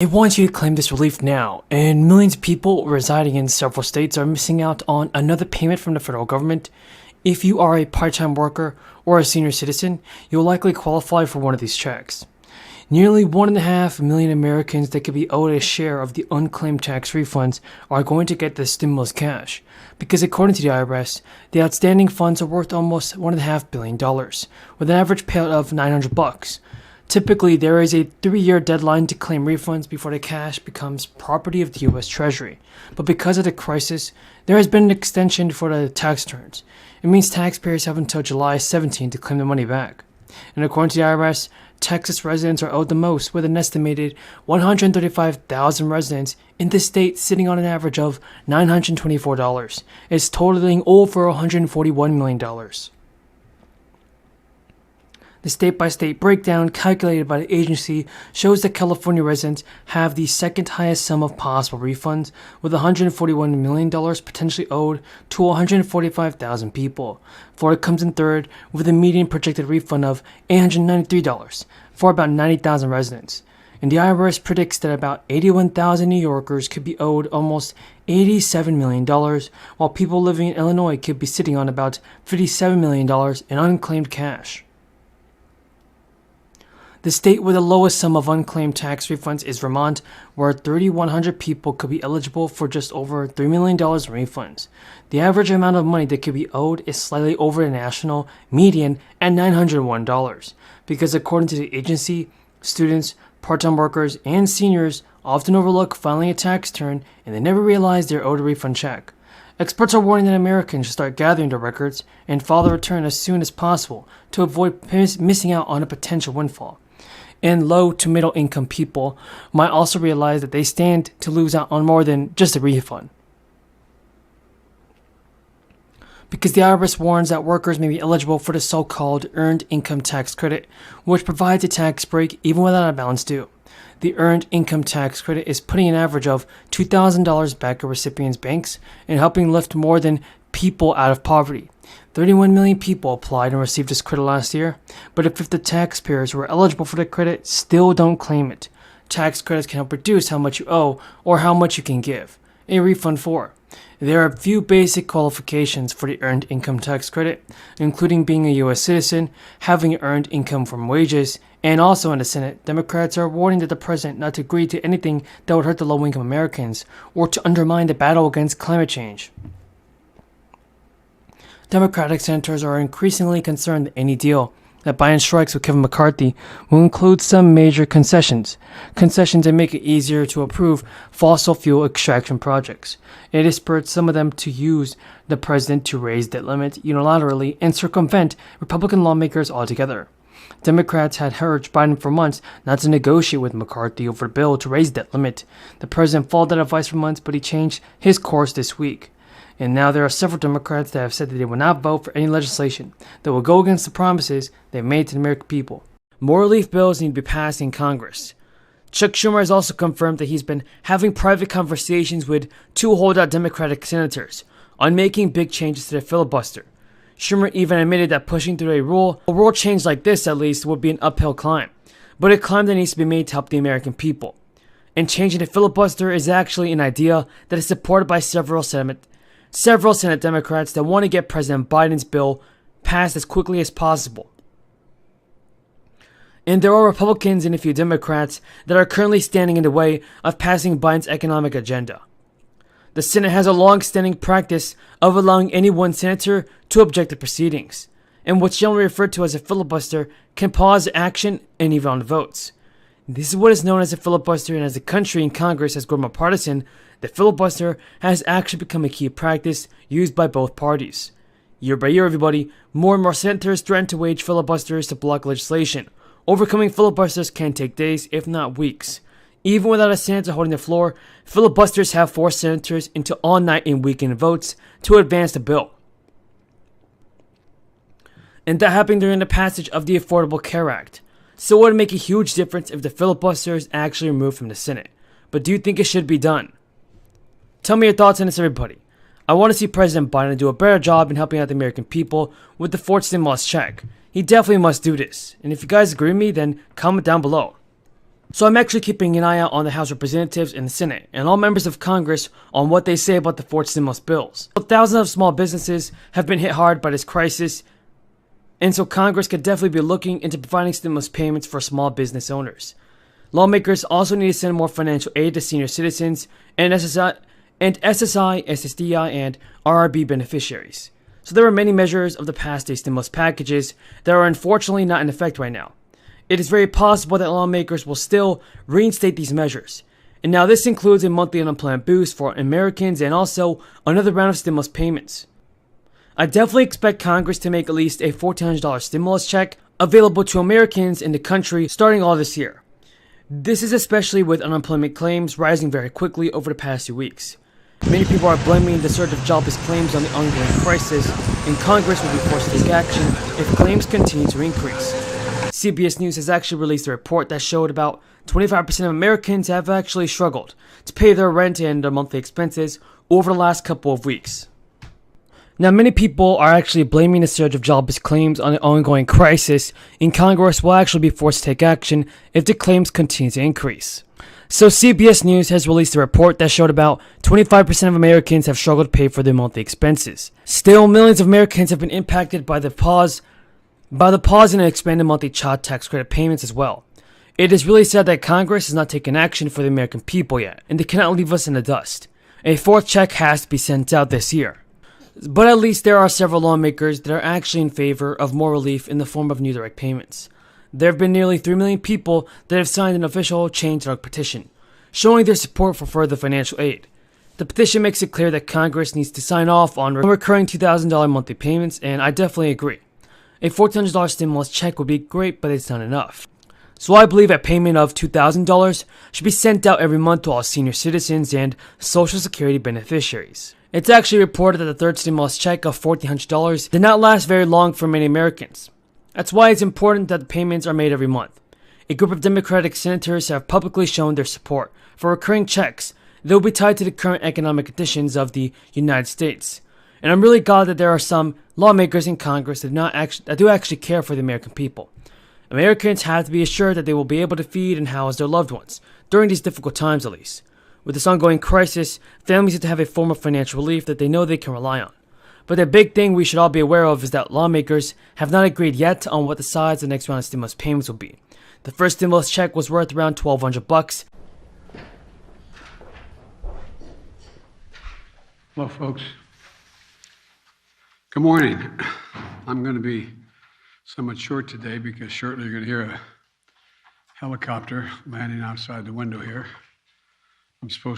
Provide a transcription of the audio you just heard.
It wants you to claim this relief now, and millions of people residing in several states are missing out on another payment from the federal government. If you are a part-time worker or a senior citizen, you'll likely qualify for one of these checks. Nearly 1.5 million Americans that could be owed a share of the unclaimed tax refunds are going to get the stimulus cash, because according to the IRS, the outstanding funds are worth almost $1.5 billion, with an average payout of $900. Typically, there is a 3-year deadline to claim refunds before the cash becomes property of the U.S. Treasury. But because of the crisis, there has been an extension for the tax returns. It means taxpayers have until July 17 to claim the money back. And according to the IRS, Texas residents are owed the most, with an estimated 135,000 residents in the state sitting on an average of $924. It's totaling over $141 million. The state-by-state breakdown calculated by the agency shows that California residents have the second highest sum of possible refunds, with $141 million potentially owed to 145,000 people. Florida comes in third, with a median projected refund of $893 for about 90,000 residents. And the IRS predicts that about 81,000 New Yorkers could be owed almost $87 million, while people living in Illinois could be sitting on about $57 million in unclaimed cash. The state with the lowest sum of unclaimed tax refunds is Vermont, where 3,100 people could be eligible for just over $3 million in refunds. The average amount of money that could be owed is slightly over the national median at $901, because according to the agency, students, part-time workers, and seniors often overlook filing a tax return and they never realize they're owed a refund check. Experts are warning that Americans should start gathering their records and file the return as soon as possible to avoid missing out on a potential windfall. And low to middle income people might also realize that they stand to lose out on more than just a refund. Because the IRS warns that workers may be eligible for the so-called Earned Income Tax Credit, which provides a tax break even without a balance due. The Earned Income Tax Credit is putting an average of $2,000 back in recipients' banks and helping lift more than people out of poverty. 31 million people applied and received this credit last year, but a fifth of taxpayers who are eligible for the credit still don't claim it. Tax credits can help reduce how much you owe or how much you can give a refund for. There are a few basic qualifications for the Earned Income Tax Credit, including being a U.S. citizen, having earned income from wages, and also in the Senate, Democrats are warning that the president not to agree to anything that would hurt the low-income Americans or to undermine the battle against climate change. Democratic senators are increasingly concerned that any deal that Biden strikes with Kevin McCarthy will include some major concessions that make it easier to approve fossil fuel extraction projects. It has spurred some of them to use the president to raise debt limit unilaterally and circumvent Republican lawmakers altogether. Democrats had urged Biden for months not to negotiate with McCarthy over the bill to raise debt limit. The president followed that advice for months, but he changed his course this week. And now there are several Democrats that have said that they will not vote for any legislation that will go against the promises they made to the American people. More relief bills need to be passed in Congress. Chuck Schumer has also confirmed that he's been having private conversations with 2 holdout Democratic senators on making big changes to the filibuster. Schumer even admitted that pushing through a rule change like this at least would be an uphill climb, but a climb that needs to be made to help the American people. And changing the filibuster is actually an idea that is supported by several Senate Democrats that want to get President Biden's bill passed as quickly as possible. And there are Republicans and a few Democrats that are currently standing in the way of passing Biden's economic agenda. The Senate has a long-standing practice of allowing any one senator to object to proceedings, and what's generally referred to as a filibuster can pause action and even on votes. This is what is known as a filibuster, and as the country and Congress has grown more partisan, the filibuster has actually become a key practice used by both parties. Year by year, everybody, more and more senators threaten to wage filibusters to block legislation. Overcoming filibusters can take days, if not weeks. Even without a senator holding the floor, filibusters have forced senators into all-night and weekend votes to advance the bill. And that happened during the passage of the Affordable Care Act. So it would make a huge difference if the filibuster is actually removed from the Senate. But do you think it should be done? Tell me your thoughts on this, everybody. I want to see President Biden do a better job in helping out the American people with the fourth stimulus check. He definitely must do this. And if you guys agree with me, then comment down below. So I'm actually keeping an eye out on the House of Representatives and the Senate, and all members of Congress on what they say about the fourth stimulus bills. Thousands of small businesses have been hit hard by this crisis, and so Congress could definitely be looking into providing stimulus payments for small business owners. Lawmakers also need to send more financial aid to senior citizens and SSI, SSDI, and RRB beneficiaries. So there are many measures of the past day stimulus packages that are unfortunately not in effect right now. It is very possible that lawmakers will still reinstate these measures. And now this includes a monthly unemployment boost for Americans and also another round of stimulus payments. I definitely expect Congress to make at least a $1,400 stimulus check available to Americans in the country starting all this year. This is especially with unemployment claims rising very quickly over the past few weeks. Many people are blaming the surge of jobless claims on the ongoing crisis, and Congress will be forced to take action if claims continue to increase. CBS News has actually released a report that showed about 25% of Americans have actually struggled to pay their rent and their monthly expenses over the last couple of weeks. Now, many people are actually blaming the surge of jobless claims on the ongoing crisis, and Congress will actually be forced to take action if the claims continue to increase. So CBS News has released a report that showed about 25% of Americans have struggled to pay for their monthly expenses. Still, millions of Americans have been impacted by the pause in expanded monthly child tax credit payments as well. It is really sad that Congress has not taken action for the American people yet, and they cannot leave us in the dust. A fourth check has to be sent out this year. But at least there are several lawmakers that are actually in favor of more relief in the form of new direct payments. There have been nearly 3 million people that have signed an official change.org petition, showing their support for further financial aid. The petition makes it clear that Congress needs to sign off on recurring $2,000 monthly payments, and I definitely agree. A $1,400 stimulus check would be great, but it's not enough. So I believe a payment of $2,000 should be sent out every month to all senior citizens and Social Security beneficiaries. It's actually reported that the third stimulus check of $1,400 did not last very long for many Americans. That's why it's important that the payments are made every month. A group of Democratic senators have publicly shown their support for recurring checks that will be tied to the current economic conditions of the United States. And I'm really glad that there are some lawmakers in Congress that do actually care for the American people. Americans have to be assured that they will be able to feed and house their loved ones, during these difficult times at least. With this ongoing crisis, families need to have a form of financial relief that they know they can rely on. But the big thing we should all be aware of is that lawmakers have not agreed yet on what the size of the next round of stimulus payments will be. The first stimulus check was worth around $1,200. Hello, folks. Good morning. I'm going to be somewhat short today because shortly you're going to hear a helicopter landing outside the window here. I'm supposed